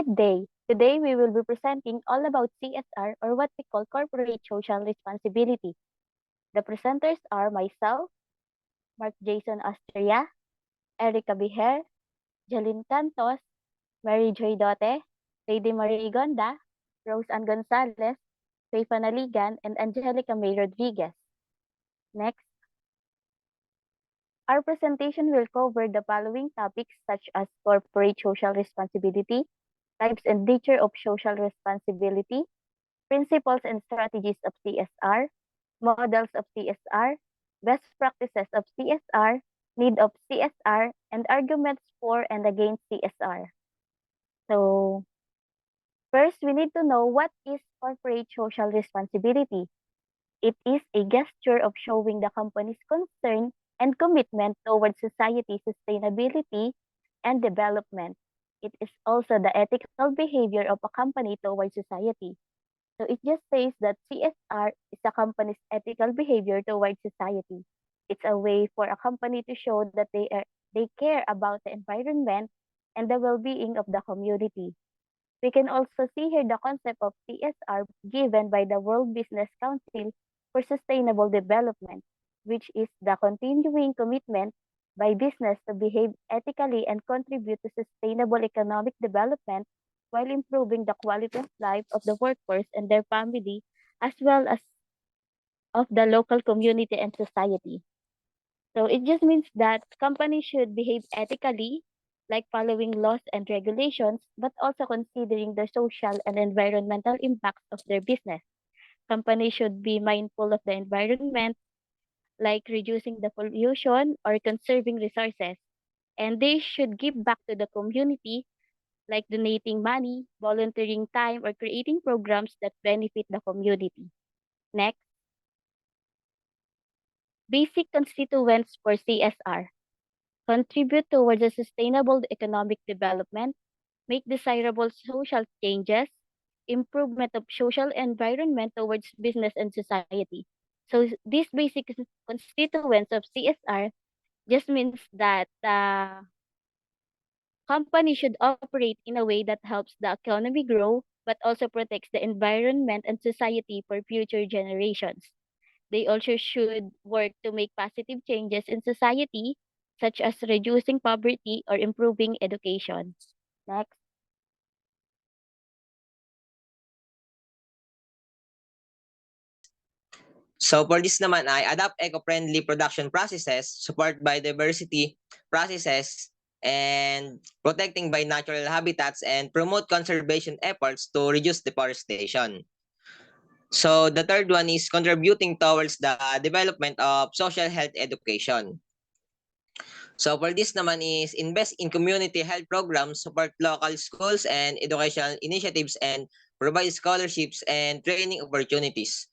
Good day. Today we will be presenting all about CSR, or what we call corporate social responsibility. The presenters are myself, Mark Jason Astria, Erica Biher, Jalyn Cantos, Mary Joy Dote, Lady Marie Gonda, Rose Ann Gonzalez, Faye Panaligan, and Angelica May Rodriguez. Next, our presentation will cover the following topics such as corporate social responsibility, types and nature of social responsibility, principles and strategies of CSR, models of CSR, best practices of CSR, need of CSR, and arguments for and against CSR. So, first, we need to know what is corporate social responsibility. It is a gesture of showing the company's concern and commitment towards society sustainability and development. It is also the ethical behavior of a company towards society. So it just says that CSR is a company's ethical behavior towards society. It's a way for a company to show that they care about the environment and the well-being of the community. We can also see here the concept of CSR given by the World Business Council for Sustainable Development, which is the continuing commitment by business to behave ethically and contribute to sustainable economic development while improving the quality of life of the workforce and their family, as well as of the local community and society. So it just means that companies should behave ethically, like following laws and regulations, but also considering the social and environmental impacts of their business. Companies should be mindful of the environment, like reducing the pollution or conserving resources. And they should give back to the community, like donating money, volunteering time, or creating programs that benefit the community. Next, basic constituents for CSR. Contribute towards a sustainable economic development, make desirable social changes, improvement of social environment towards business and society. So these basic constituents of CSR just means that the company should operate in a way that helps the economy grow, but also protects the environment and society for future generations. They also should work to make positive changes in society, such as reducing poverty or improving education. Next. So for this naman ay adopt eco-friendly production processes, support biodiversity processes, and protecting by natural habitats, and promote conservation efforts to reduce deforestation. So the third one is contributing towards the development of social health education. So for this naman is invest in community health programs, support local schools and educational initiatives, and provide scholarships and training opportunities.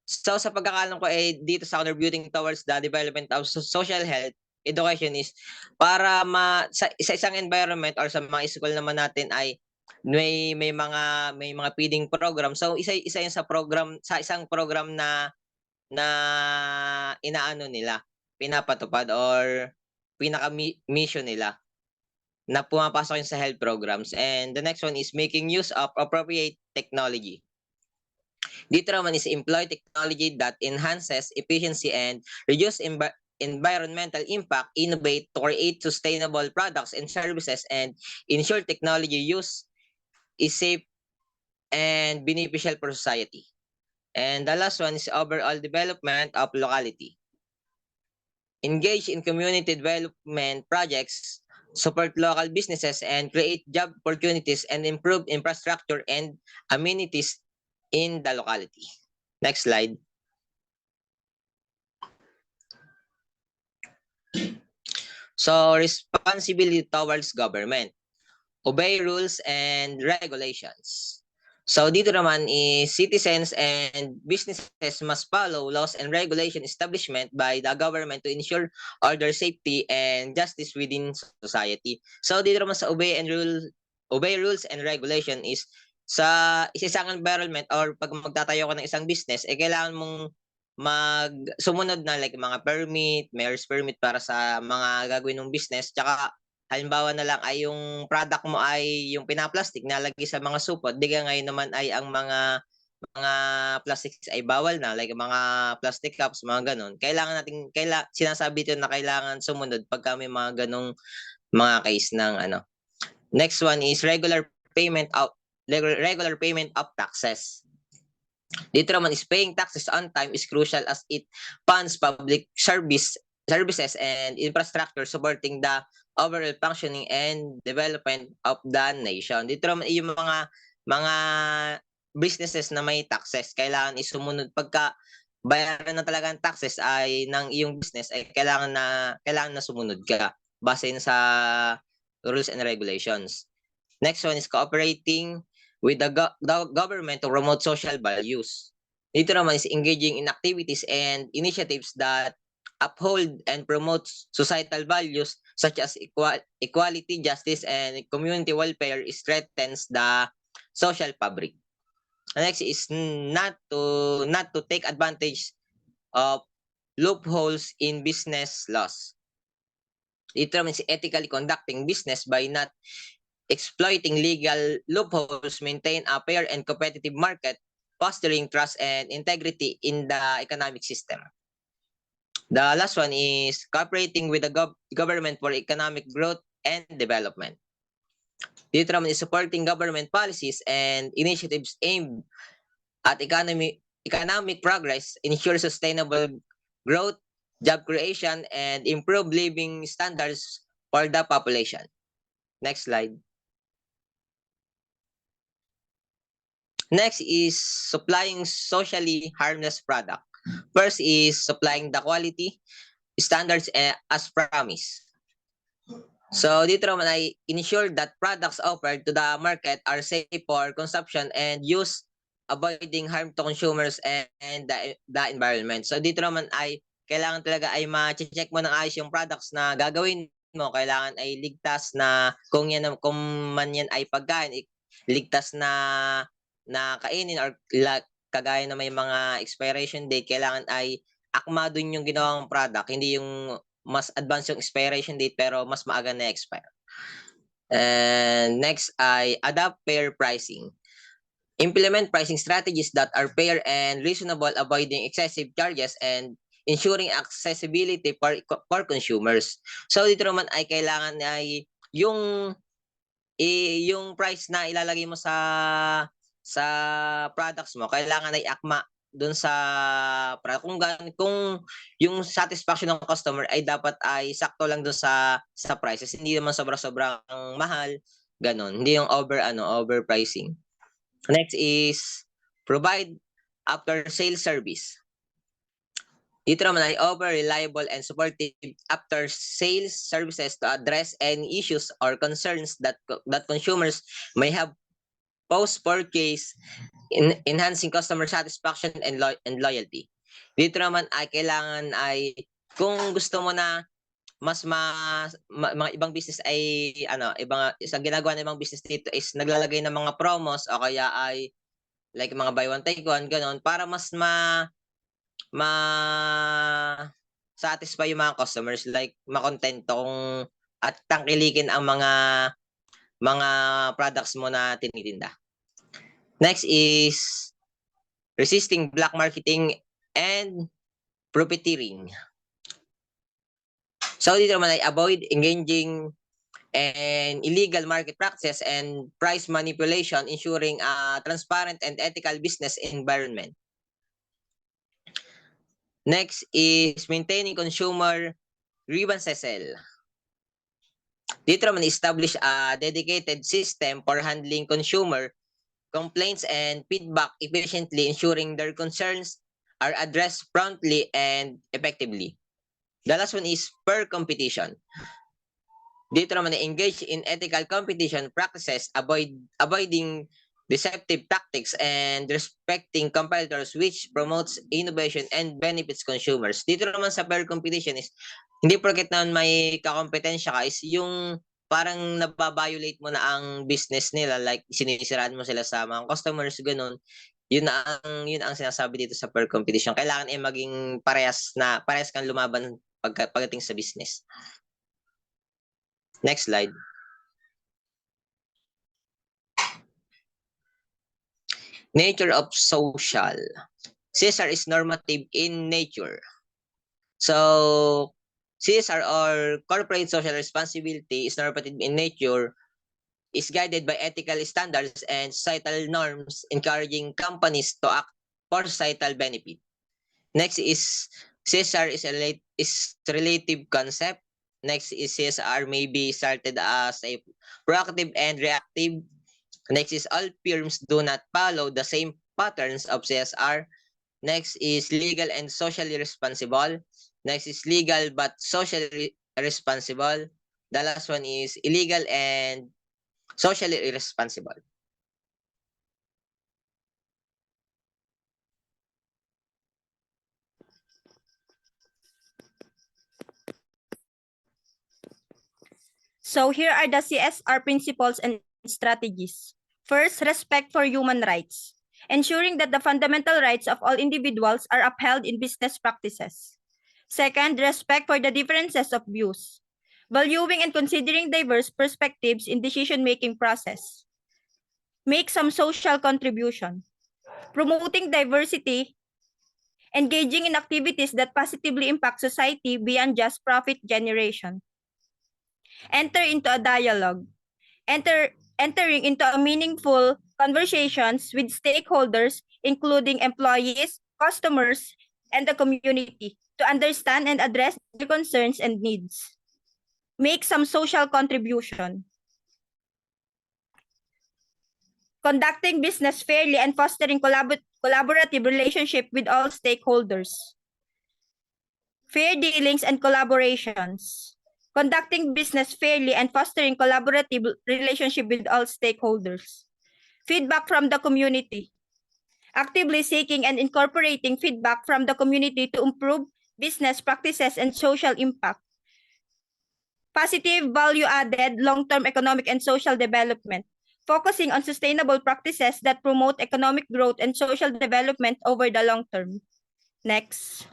So sa pagkakalam ko ay dito sa contributing towards the development of social health education is para sa isang environment or sa mga school naman natin ay may mga feeding program. So isa yun sa program, sa isang program na inaano nila, pinapatupad or pinaka mission nila na pumapasok yun sa health programs. And the next one is making use of appropriate technology. Dito naman is employ technology that enhances efficiency and reduce environmental impact, innovate to create sustainable products and services, and ensure technology use is safe and beneficial for society. And the last one is overall development of locality. Engage in community development projects, support local businesses, and create job opportunities, and improve infrastructure and amenities in the locality. Next slide. So, responsibility towards government. Obey rules and regulations. So, dito naman is citizens and businesses must follow laws and regulation establishment by the government to ensure order, safety, and justice within society. So, dito naman sa obey rules and regulation is sa isang environment or pag magtatayo ka ng isang business, kailangan mong sumunod na like mga permit, mayor's permit para sa mga gagawin ng business, tsaka halimbawa na lang ay yung product mo ay yung pinaplastic nalagay sa mga supot, di ka ngayon naman ay ang mga plastics ay bawal na, like mga plastic cups, mga ganon. Kailangan natin, sinasabi dito na kailangan sumunod pagka may mga ganong mga case ng ano. Next one is regular payment of taxes. Dito naman is paying taxes on time is crucial as it funds public services and infrastructure supporting the overall functioning and development of the nation. Dito naman yung mga businesses na may taxes, kailangan isumunod pagka bayaran na talaga ang taxes ay ng iyong business ay kailangan na sumunod ka base sa rules and regulations. Next one is cooperating with the government to promote social values. Dito naman is engaging in activities and initiatives that uphold and promote societal values such as equality, justice, and community welfare strengthens the social fabric. The next is not to take advantage of loopholes in business laws. Dito naman is ethically conducting business by not exploiting legal loopholes, maintain a fair and competitive market, fostering trust and integrity in the economic system. The last one is cooperating with the government for economic growth and development. Dito naman is supporting government policies and initiatives aimed at economic progress, ensure sustainable growth, job creation, and improve living standards for the population. Next slide. Next is supplying socially harmless product. First is supplying the quality standards as promised. So dito naman ay ensure that products offered to the market are safe for consumption and use, avoiding harm to consumers and the environment. So dito naman ay kailangan talaga ay ma-check mo ng ayos yung products na gagawin mo. Kailangan ay ligtas na kung man yan ay pagkain, ligtas na kainin or kagaya na may mga expiration date, kailangan ay akma dun yung ginawang product, hindi yung mas advanced yung expiration date pero mas maaga na expire. And next ay adapt fair pricing. Implement pricing strategies that are fair and reasonable, avoiding excessive charges and ensuring accessibility for consumers. So dito naman ay kailangan ay yung price na ilalagay mo sa products mo, kailangan ay akma doon sa kung yung satisfaction ng customer ay dapat ay sakto lang doon sa prices, hindi naman sobrang mahal, ganon, hindi yung overpricing. Next is provide after sales service. Dito naman ay offer reliable and supportive after sales services to address any issues or concerns that consumers may have post-purchase, enhancing customer satisfaction and loyalty. Dito naman ay kailangan ay kung gusto mo na mas mga ibang business ay isang ginagawa ng ibang business dito is naglalagay ng mga promos o kaya ay like mga buy one take one ganon para mas satisfy yung mga customers, like makontento kung at tangkilikin ang mga products mo na tinitinda. Next is resisting black marketing and profiteering. So dito naman ay avoid engaging in illegal market practices and price manipulation, ensuring a transparent and ethical business environment. Next is maintaining consumer grievances cell. Dito naman establish a dedicated system for handling consumer complaints and feedback efficiently, ensuring their concerns are addressed promptly and effectively. The last one is fair competition. Dito naman engage in ethical competition practices, avoiding deceptive tactics and respecting competitors, which promotes innovation and benefits consumers. Dito naman sa fair competition is hindi porket na may kakompetensya ka is yung parang nababiolate mo na ang business nila, like sinisiraan mo sila sa mga customers, ganun. Yun ang sinasabi dito sa fair competition. Kailangan ay maging parehas kang lumaban pagdating sa business. Next slide. Nature of social. CSR is normative in nature. So, CSR or corporate social responsibility is normative in nature, is guided by ethical standards and societal norms, encouraging companies to act for societal benefit. Next is CSR is relative concept. Next is CSR may be started as a proactive and reactive. Next is all firms do not follow the same patterns of CSR. Next is legal and socially responsible. Next is legal but socially responsible. The last one is illegal and socially irresponsible. So here are the CSR principles and strategies. First, respect for human rights, ensuring that the fundamental rights of all individuals are upheld in business practices. Second, respect for the differences of views, valuing and considering diverse perspectives in decision-making process. Make some social contribution, promoting diversity, engaging in activities that positively impact society beyond just profit generation. Enter into a dialogue, entering into a meaningful conversations with stakeholders, including employees, customers, and the community, to understand and address their concerns and needs. Make some social contribution. Conducting business fairly and fostering collaborative relationship with all stakeholders. Fair dealings and collaborations. Conducting business fairly and fostering collaborative relationship with all stakeholders. Feedback from the community. Actively seeking and incorporating feedback from the community to improve business practices and social impact. Positive value-added long-term economic and social development, focusing on sustainable practices that promote economic growth and social development over the long term. Next.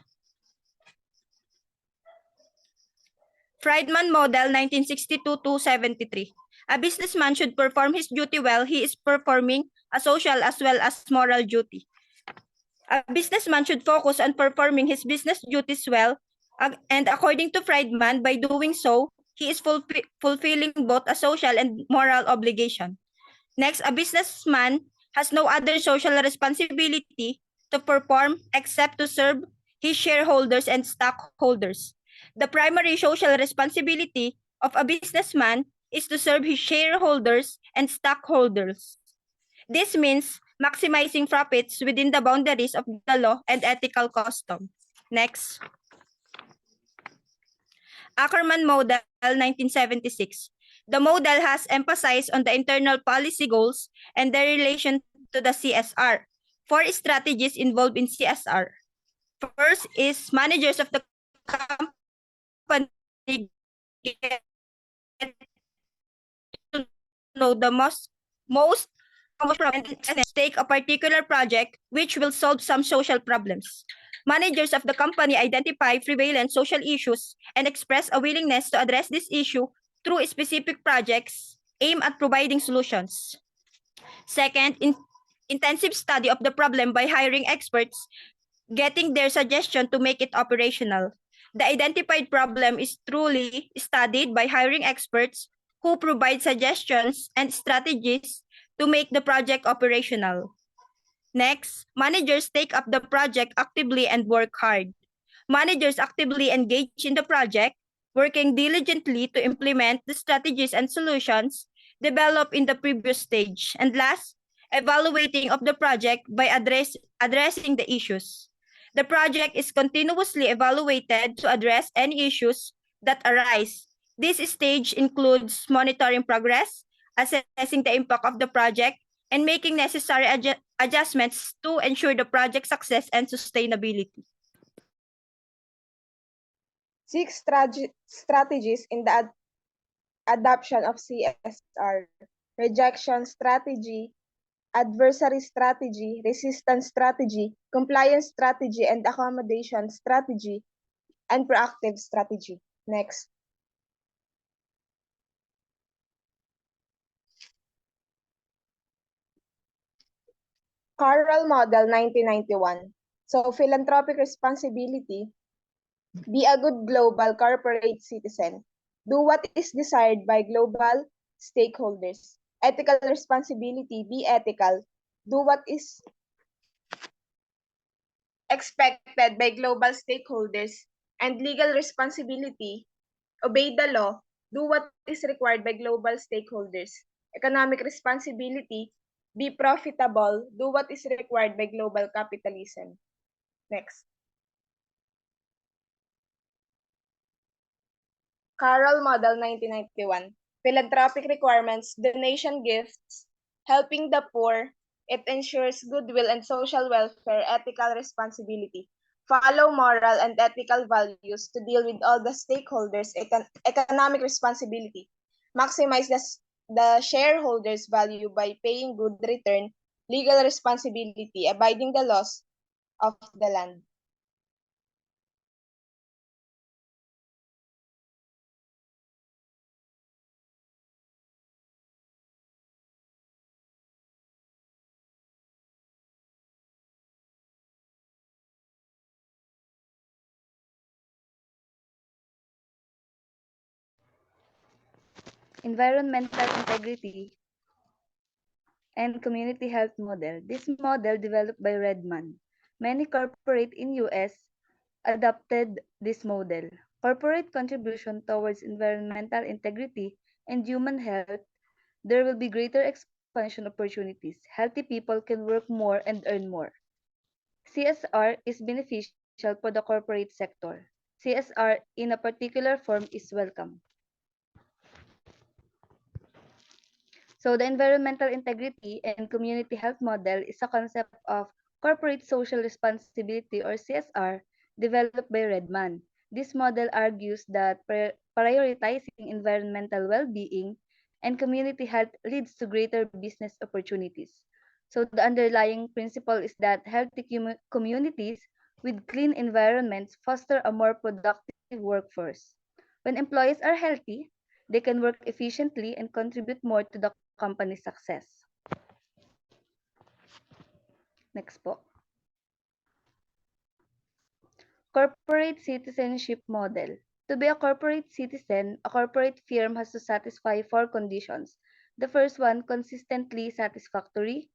Friedman Model 1962-73. A businessman should perform his duty while he is performing a social as well as moral duty. A businessman should focus on performing his business duties well, and according to Friedman, by doing so, he is fulfilling both a social and moral obligation. Next, a businessman has no other social responsibility to perform except to serve his shareholders and stockholders. The primary social responsibility of a businessman is to serve his shareholders and stockholders. This means maximizing profits within the boundaries of the law and ethical custom. Next. Ackerman Model 1976. The model has emphasized on the internal policy goals and their relation to the CSR. 4 strategies involved in CSR. First is managers of the company get to know the most and take a particular project which will solve some social problems. Managers of the company identify prevalent social issues and express a willingness to address this issue through specific projects aimed at providing solutions. Second, intensive study of the problem by hiring experts, getting their suggestion to make it operational. The identified problem is truly studied by hiring experts who provide suggestions and strategies to make the project operational. Next, managers take up the project actively and work hard. Managers actively engage in the project, working diligently to implement the strategies and solutions developed in the previous stage. And last, evaluating of the project by addressing the issues. The project is continuously evaluated to address any issues that arise. This stage includes monitoring progress, assessing the impact of the project, and making necessary adjustments to ensure the project success and sustainability. 6 strategies in the adoption of CSR: rejection strategy, adversary strategy, resistance strategy, compliance strategy, and accommodation strategy, and proactive strategy. Next. Carroll Model 1991. So philanthropic responsibility, be a good global corporate citizen. Do what is desired by global stakeholders. Ethical responsibility, be ethical. Do what is expected by global stakeholders. And legal responsibility, obey the law. Do what is required by global stakeholders. Economic responsibility, be profitable. Do what is required by global capitalism. Next. Carroll Model 1991. Philanthropic requirements, donation gifts, helping the poor. It ensures goodwill and social welfare, ethical responsibility. Follow moral and ethical values to deal with all the stakeholders, economic responsibility. Maximize the shareholders' value by paying good return, legal responsibility, abiding the laws of the land. Environmental integrity and community health model. This model developed by Redman. Many corporate in US adopted this model. Corporate contribution towards environmental integrity and human health, there will be greater expansion opportunities. Healthy people can work more and earn more. CSR is beneficial for the corporate sector. CSR in a particular form is welcome. So the environmental integrity and community health model is a concept of corporate social responsibility or CSR developed by Redman. This model argues that prioritizing environmental well-being and community health leads to greater business opportunities. So the underlying principle is that healthy communities with clean environments foster a more productive workforce. When employees are healthy, they can work efficiently and contribute more to the company's success. Next po. Corporate citizenship model. To be a corporate citizen, a corporate firm has to satisfy 4 conditions. The first one, consistently satisfactory.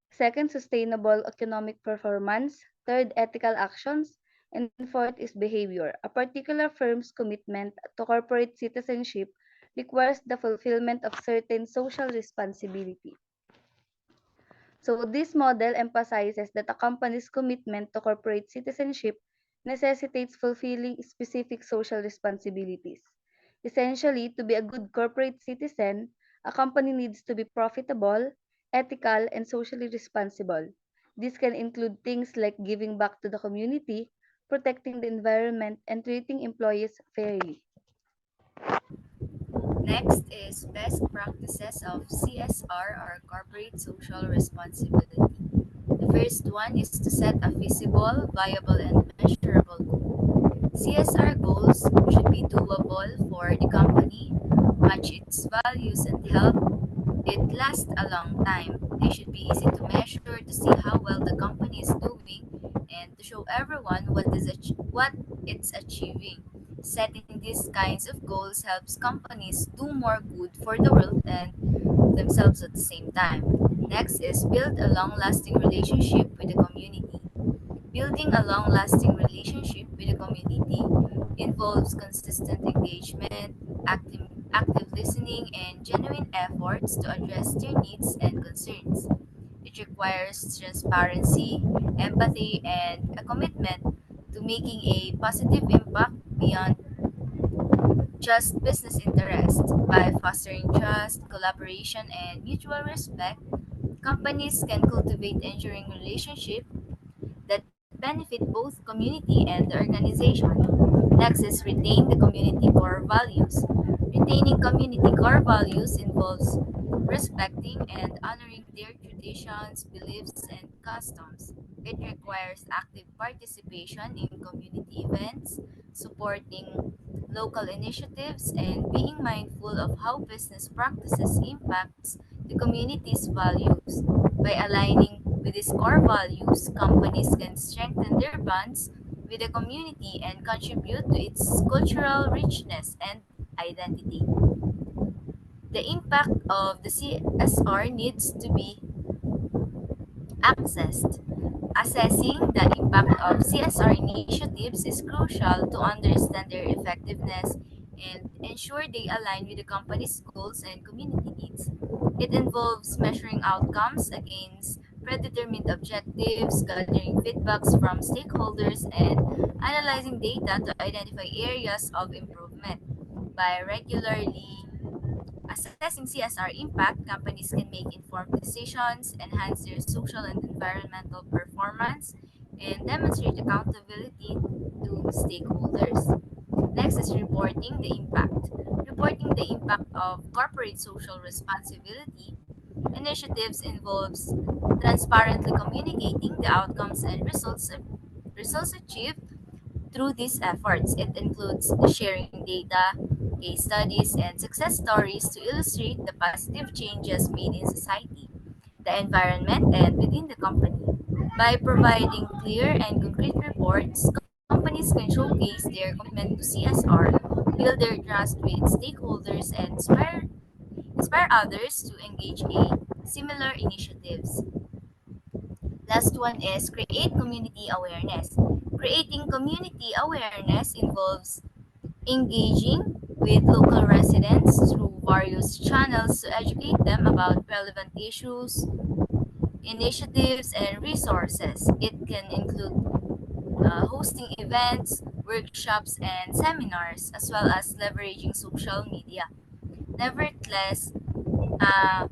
Second, sustainable economic performance. Third, ethical actions. And fourth is behavior. A particular firm's commitment to corporate citizenship requires the fulfillment of certain social responsibility. So this model emphasizes that a company's commitment to corporate citizenship necessitates fulfilling specific social responsibilities. Essentially, to be a good corporate citizen, a company needs to be profitable, ethical, and socially responsible. This can include things like giving back to the community, protecting the environment, and treating employees fairly. Next is best practices of CSR or corporate social responsibility. The first one is to set a feasible, viable, and measurable goal. CSR goals should be doable for the company, match its values, and help it last a long time. They should be easy to measure to see how well the company is doing and to show everyone what it's achieving. Setting these kinds of goals helps companies do more good for the world and themselves at the same time. Next is build a long-lasting relationship with the community. Building a long-lasting relationship with the community involves consistent engagement, active listening, and genuine efforts to address their needs and concerns. It requires transparency, empathy, and a commitment to making a positive impact beyond just business interest. By fostering trust, collaboration, and mutual respect, companies can cultivate enduring relationships that benefit both community and the organization. Next is retain the community core values. Retaining community core values involves respecting and honoring their traditions, beliefs, and customs. It requires active participation in community events, supporting local initiatives, and being mindful of how business practices impacts the community's values. By aligning With these core values, companies can strengthen their bonds with the community and contribute to its cultural richness and identity. The impact of the CSR needs to be accessed. Assessing the impact of CSR initiatives is crucial to understand their effectiveness and ensure they align with the company's goals and community needs. It involves measuring outcomes against predetermined objectives, gathering feedbacks from stakeholders, and analyzing data to identify areas of improvement. By regularly assessing CSR impact, companies can make informed decisions, enhance their social and environmental performance, and demonstrate accountability to stakeholders. Next is reporting the impact. Reporting the impact of corporate social responsibility initiatives involves transparently communicating the outcomes and results achieved through these efforts. It includes sharing data, case studies, and success stories to illustrate the positive changes made in society, the environment, and within the company. By providing clear and concrete reports, companies can showcase their commitment to CSR, build their trust with stakeholders, and inspire others to engage in similar initiatives. Last one is create community awareness. Creating community awareness involves engaging with local residents through various channels to educate them about relevant issues, initiatives, and resources. It can include hosting events, workshops, and seminars, as well as leveraging social media. Nevertheless, uh,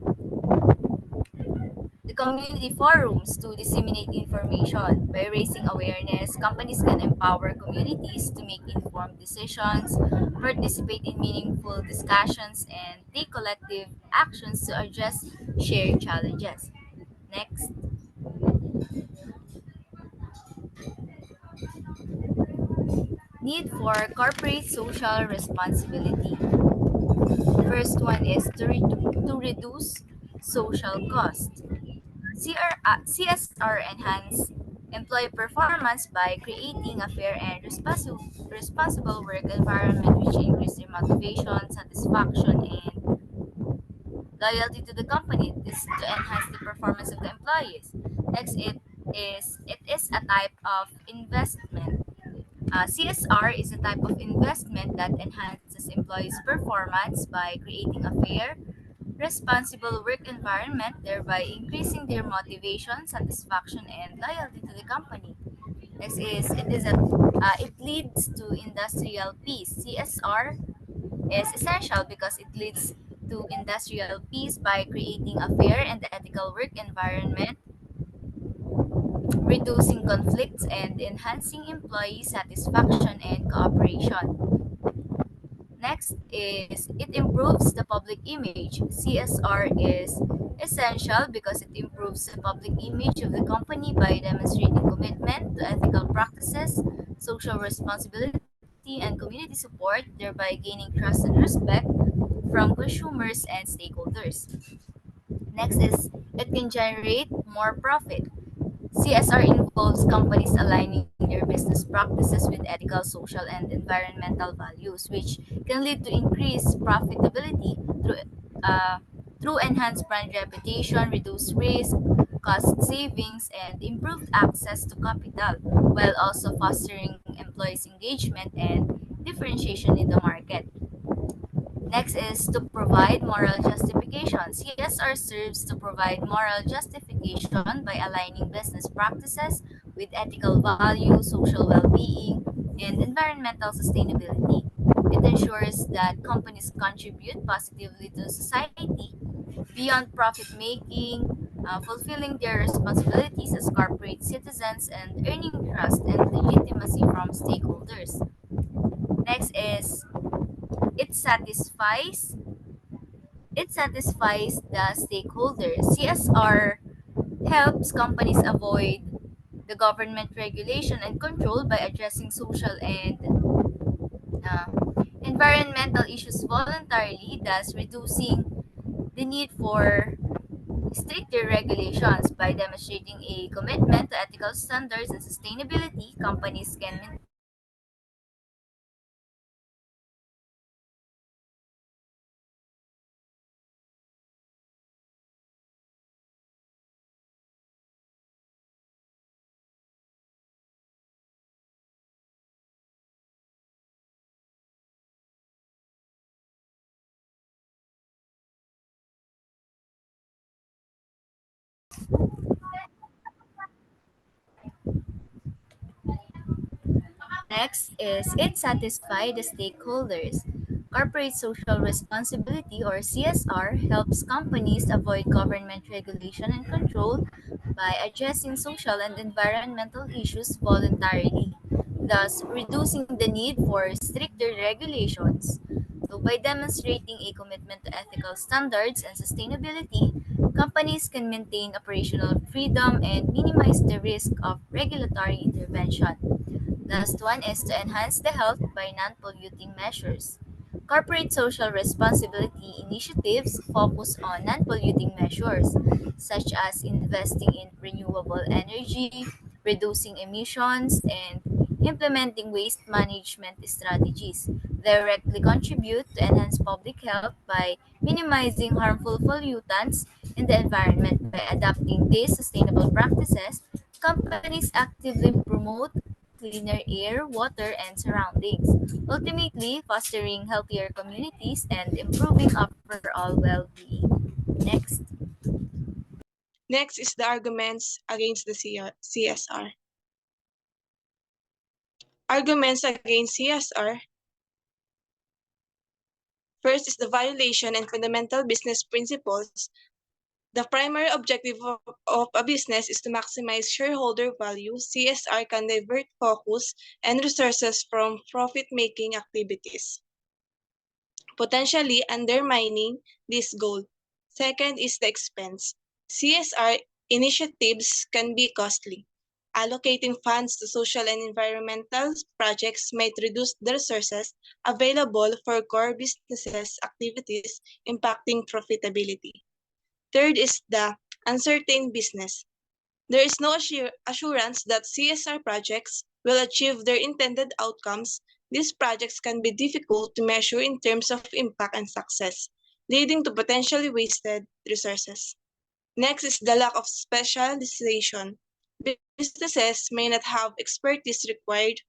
the community forums to disseminate information. By raising awareness, companies can empower communities to make informed decisions, participate in meaningful discussions, and take collective actions to address shared challenges. Next, need for corporate social responsibility. First one is to reduce social cost. CSR enhance employee performance by creating a fair and responsible work environment which increase their motivation, satisfaction, and loyalty to the company. This is to enhance the performance of the employees. Next, it is a type of investment. CSR is a type of investment that enhances employees' performance by creating a fair, responsible work environment, thereby increasing their motivation, satisfaction, and loyalty to the company. Next is it leads to industrial peace. CSR is essential because it leads to industrial peace by creating a fair and ethical work environment, reducing conflicts, and enhancing employee satisfaction and cooperation. Next is it improves the public image. CSR is essential because it improves the public image of the company by demonstrating commitment to ethical practices, social responsibility, and community support, thereby gaining trust and respect from consumers and stakeholders. Next is it can generate more profit. CSR involves companies aligning their business practices with ethical, social, and environmental values, which can lead to increased profitability uh, through enhanced brand reputation, reduced risk, cost savings, and improved access to capital, while also fostering employees' engagement and differentiation in the market. Next is to provide moral justification. CSR serves to provide moral justification by aligning business practices with ethical values, social well-being, and environmental sustainability. It ensures that companies contribute positively to society beyond profit making, fulfilling their responsibilities as corporate citizens, and earning trust and legitimacy from stakeholders. Next is it satisfies it satisfies the stakeholders. CSR helps companies avoid the government regulation and control by addressing social and uh, environmental issues voluntarily, thus reducing the need for stricter regulations. By demonstrating a commitment to ethical standards and sustainability, companies can Next is it satisfy the stakeholders. Corporate social responsibility or CSR helps companies avoid government regulation and control by addressing social and environmental issues voluntarily, thus reducing the need for stricter regulations. So by demonstrating a commitment to ethical standards and sustainability, companies can maintain operational freedom and minimize the risk of regulatory intervention. Last one is to enhance the health by non-polluting measures. Corporate social responsibility initiatives focus on non-polluting measures, such as investing in renewable energy, reducing emissions, and implementing waste management strategies. Directly contribute to enhance public health by minimizing harmful pollutants in the environment. By adopting these sustainable practices, companies actively promote cleaner air, water, and surroundings, ultimately fostering healthier communities and improving overall well-being. Next. Next is the arguments against the CSR. Arguments against CSR. First is the violation and fundamental business principles. The primary objective of a business is to maximize shareholder value. CSR can divert focus and resources from profit-making activities, potentially undermining this goal. Second is the expense. CSR initiatives can be costly. Allocating funds to social and environmental projects might reduce the resources available for core businesses activities, impacting profitability. Third is the uncertain business. There is no assurance that CSR projects will achieve their intended outcomes. These projects can be difficult to measure in terms of impact and success, leading to potentially wasted resources. Next is the lack of specialization. Businesses may not have expertise required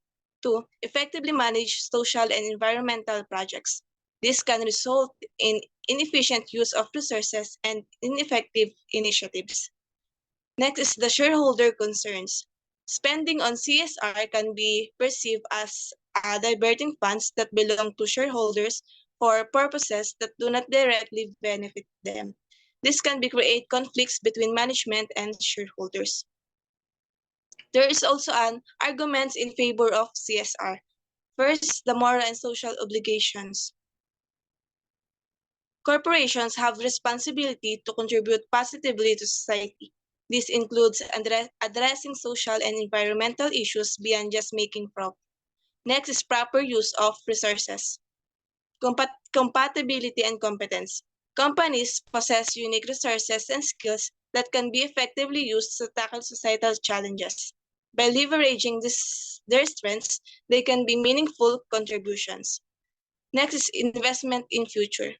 to effectively manage social and environmental projects. This can result in inefficient use of resources and ineffective initiatives. Next is the shareholder concerns. Spending on CSR can be perceived as diverting funds that belong to shareholders for purposes that do not directly benefit them. This can create conflicts between management and shareholders. There is also an argument in favor of CSR. First, the moral and social obligations. Corporations have responsibility to contribute positively to society. This includes addressing social and environmental issues beyond just making profit. Next is proper use of resources. Compatibility and competence. Companies possess unique resources and skills that can be effectively used to tackle societal challenges. By leveraging their strengths, they can be meaningful contributions. Next is investment in future.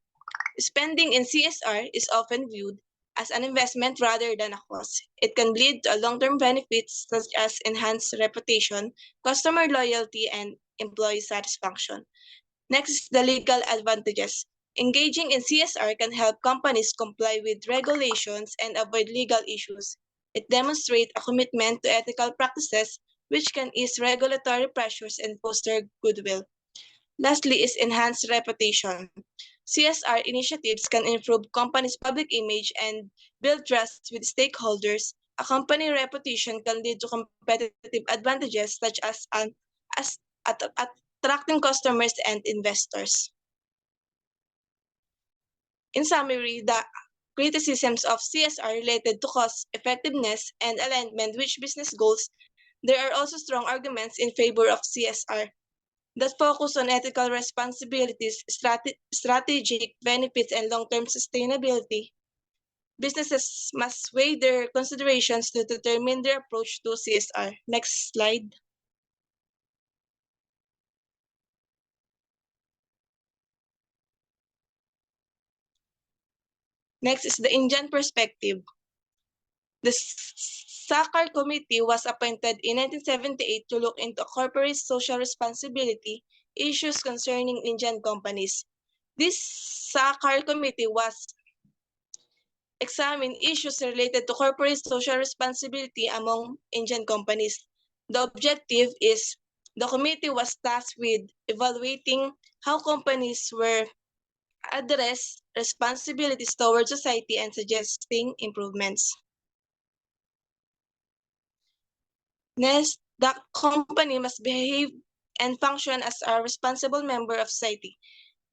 Spending in CSR is often viewed as an investment rather than a cost. It can lead to long-term benefits such as enhanced reputation, customer loyalty, and employee satisfaction. Next is the legal advantages. Engaging in CSR can help companies comply with regulations and avoid legal issues. It demonstrates a commitment to ethical practices, which can ease regulatory pressures and foster goodwill. Lastly is enhanced reputation. CSR initiatives can improve companies' public image and build trust with stakeholders. A company reputation can lead to competitive advantages such as attracting customers and investors. In summary, the criticisms of CSR related to cost effectiveness and alignment with business goals, there are also strong arguments in favor of CSR that focus on ethical responsibilities, strategic benefits, and long-term sustainability. Businesses must weigh their considerations to determine their approach to CSR. Next slide. Next is the Indian perspective. The SACAR committee was appointed in 1978 to look into corporate social responsibility issues concerning Indian companies. This SACAR committee was examine issues related to corporate social responsibility among Indian companies. The objective is the committee was tasked with evaluating how companies were address responsibilities towards society and suggesting improvements. Next, the company must behave and function as a responsible member of society.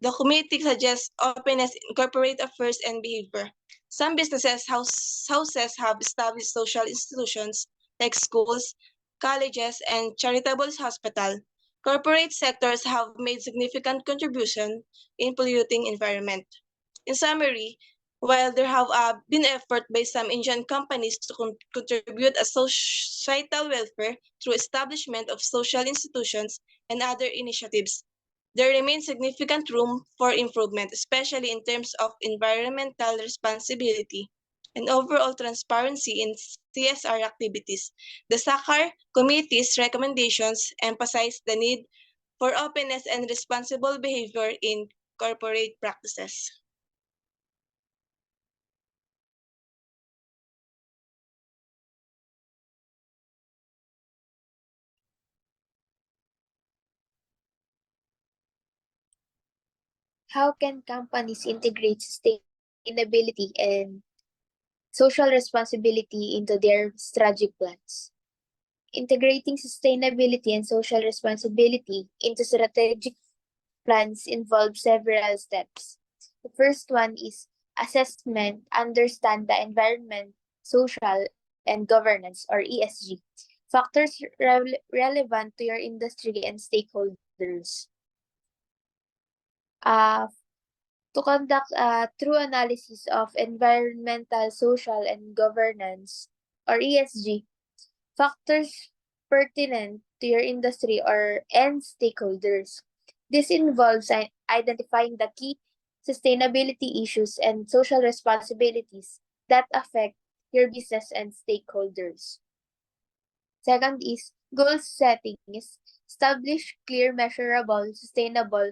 The committee suggests openness in corporate affairs and behavior. Some businesses houses have established social institutions like schools, colleges, and charitable hospitals. Corporate sectors have made significant contribution in polluting environment. In summary, while there have been effort by some Indian companies to contribute a societal welfare through establishment of social institutions and other initiatives, there remains significant room for improvement, especially in terms of environmental responsibility and overall transparency in CSR activities. The SACAR Committee's recommendations emphasize the need for openness and responsible behavior in corporate practices. How can companies integrate sustainability and social responsibility into their strategic plans? Integrating sustainability and social responsibility into strategic plans involves several steps. The first one is assessment, understand the environment, social, and governance, or ESG, factors relevant to your industry and stakeholders. To conduct a true analysis of environmental, social, and governance, or ESG, factors pertinent to your industry and stakeholders. This involves identifying the key sustainability issues and social responsibilities that affect your business and stakeholders. Second is goal setting. Establish clear, measurable, sustainable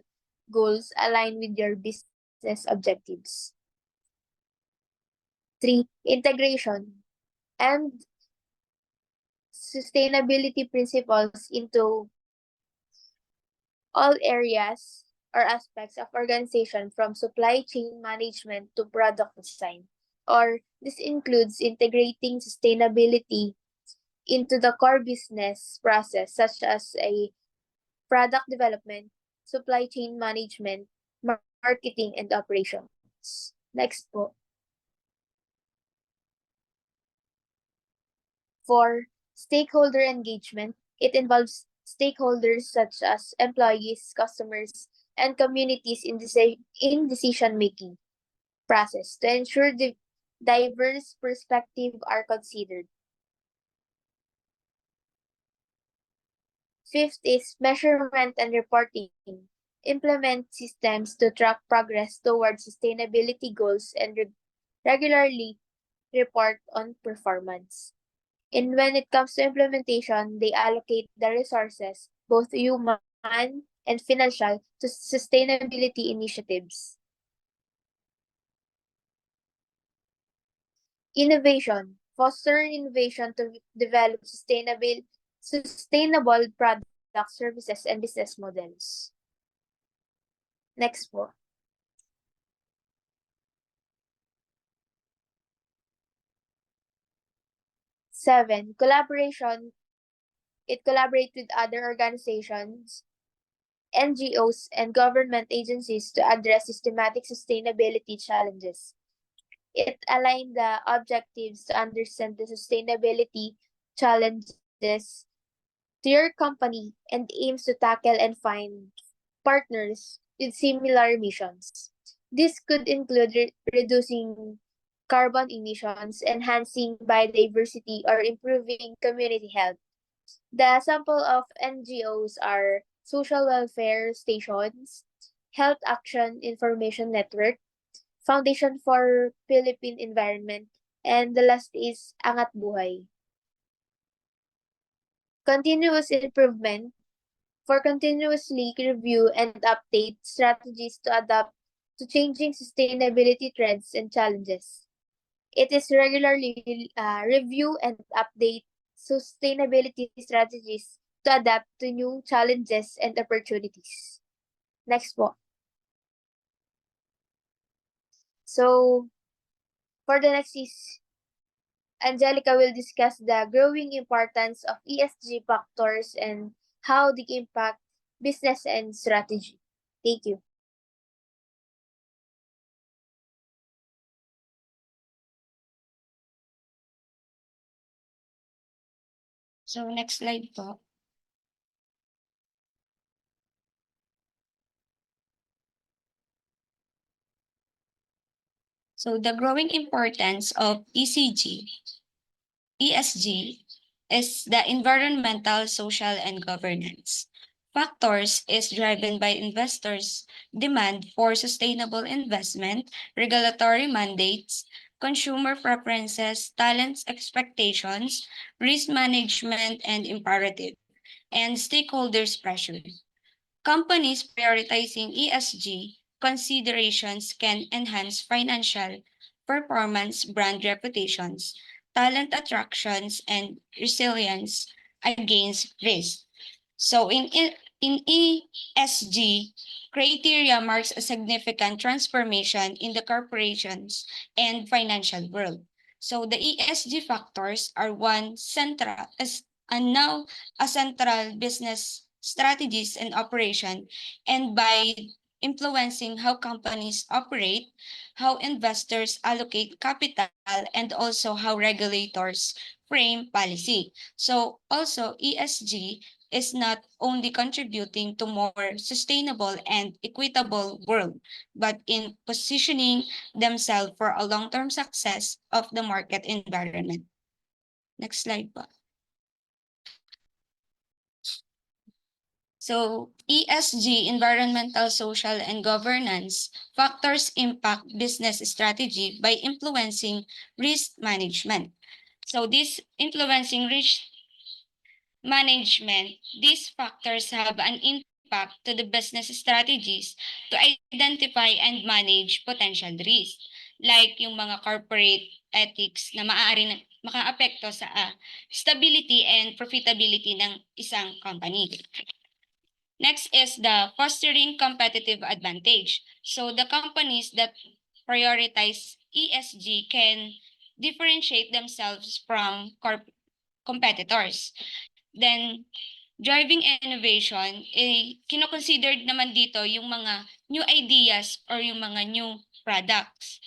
goals aligned with your business objectives. 3. Integration and sustainability principles into all areas or aspects of organization from supply chain management to product design. Or this includes integrating sustainability into the core business process such as a product development, supply chain management, marketing, and operations. Next po. 4. Stakeholder engagement. It involves stakeholders such as employees, customers, and communities in decision-making process to ensure the diverse perspectives are considered. Fifth is measurement and reporting. Implement systems to track progress towards sustainability goals and regularly report on performance. And when it comes to implementation, they allocate the resources, both human and financial, to sustainability initiatives. Innovation. Foster innovation to develop sustainable products, services, and business models. Next po. Seven, collaboration. It collaborates with other organizations, NGOs, and government agencies to address systematic sustainability challenges. It aligns the objectives to understand the sustainability challenges to your company and aims to tackle and find partners with similar missions. This could include reducing carbon emissions, enhancing biodiversity, or improving community health. The sample of NGOs are social welfare stations, Health Action Information Network, Foundation for Philippine Environment, and the last is Angat Buhay. Continuous improvement for continuously review and update strategies to adapt to changing sustainability trends and challenges. It is regularly review and update sustainability strategies to adapt to new challenges and opportunities. Next po. So, for the next is Angelica will discuss the growing importance of ESG factors and how they impact business and strategy. Thank you. So next slide po. So the growing importance of ESG is the environmental, social, and governance. Factors is driven by investors' demand for sustainable investment, regulatory mandates, consumer preferences, talents expectations, risk management and imperative, and stakeholders' pressure. Companies prioritizing ESG considerations can enhance financial performance, brand reputations, talent attractions, and resilience against risk. So in ESG, criteria marks a significant transformation in the corporations and financial world. So the ESG factors are now a central business strategies and operation, and by influencing how companies operate, how investors allocate capital, and also how regulators frame policy. So also ESG is not only contributing to more sustainable and equitable world, but in positioning themselves for a long-term success of the market environment. Next slide po. So ESG, environmental, social, and governance factors impact business strategy by influencing risk management. So this influencing risk management, these factors have an impact to the business strategies to identify and manage potential risk, like yung mga corporate ethics na maaari makaapekto sa stability and profitability ng isang company. Next is the fostering competitive advantage. So the companies that prioritize ESG can differentiate themselves from competitors. Then, driving innovation, kinoconsidered naman dito yung mga new ideas or yung mga new products.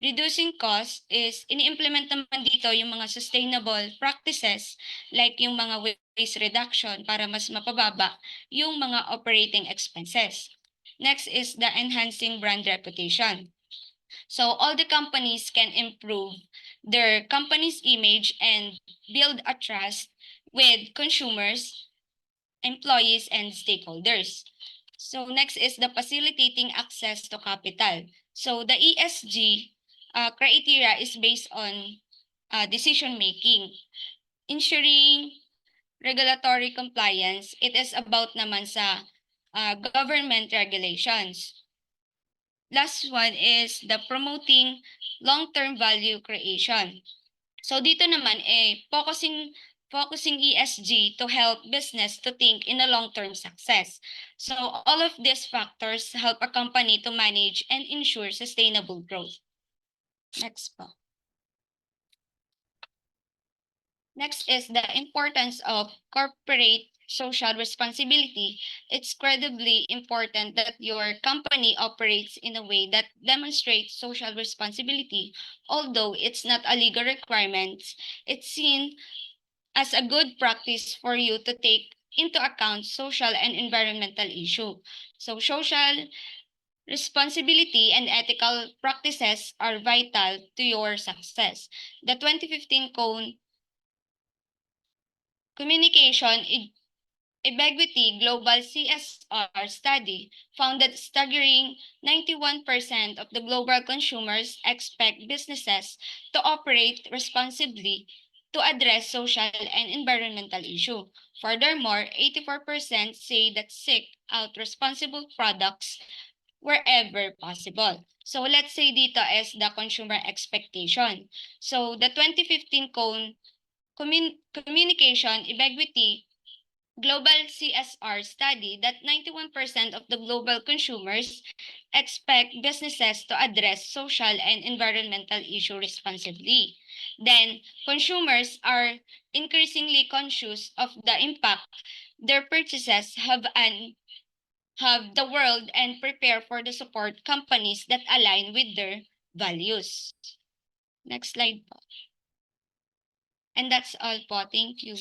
Reducing cost is ini-implement naman dito yung mga sustainable practices like yung mga waste reduction para mas mapababa yung mga operating expenses. Next is the enhancing brand reputation. So all the companies can improve their company's image and build a trust with consumers, employees, and stakeholders. So next is the facilitating access to capital. So the ESG criteria is based on decision making, ensuring regulatory compliance. It is about naman sa government regulations. Last one is the promoting long-term value creation. So dito naman focusing ESG to help business to think in a long-term success. So all of these factors help a company to manage and ensure sustainable growth. Next po. Next is the importance of corporate social responsibility. It's incredibly important that your company operates in a way that demonstrates social responsibility. Although it's not a legal requirement, it's seen as a good practice for you to take into account social and environmental issue. So social Responsibility and ethical practices are vital to your success. The 2015 Cone Communication Equity Global CSR study found that staggering 91% of the global consumers expect businesses to operate responsibly to address social and environmental issues. Furthermore, 84% say that seek out responsible products wherever possible. So let's say dito is the consumer expectation. So the 2015 Communication Equity Global CSR study that 91% of the global consumers expect businesses to address social and environmental issues responsibly. Then, consumers are increasingly conscious of the impact their purchases have the world and prepare for the support companies that align with their values. Next slide po. And that's all po. Thank you.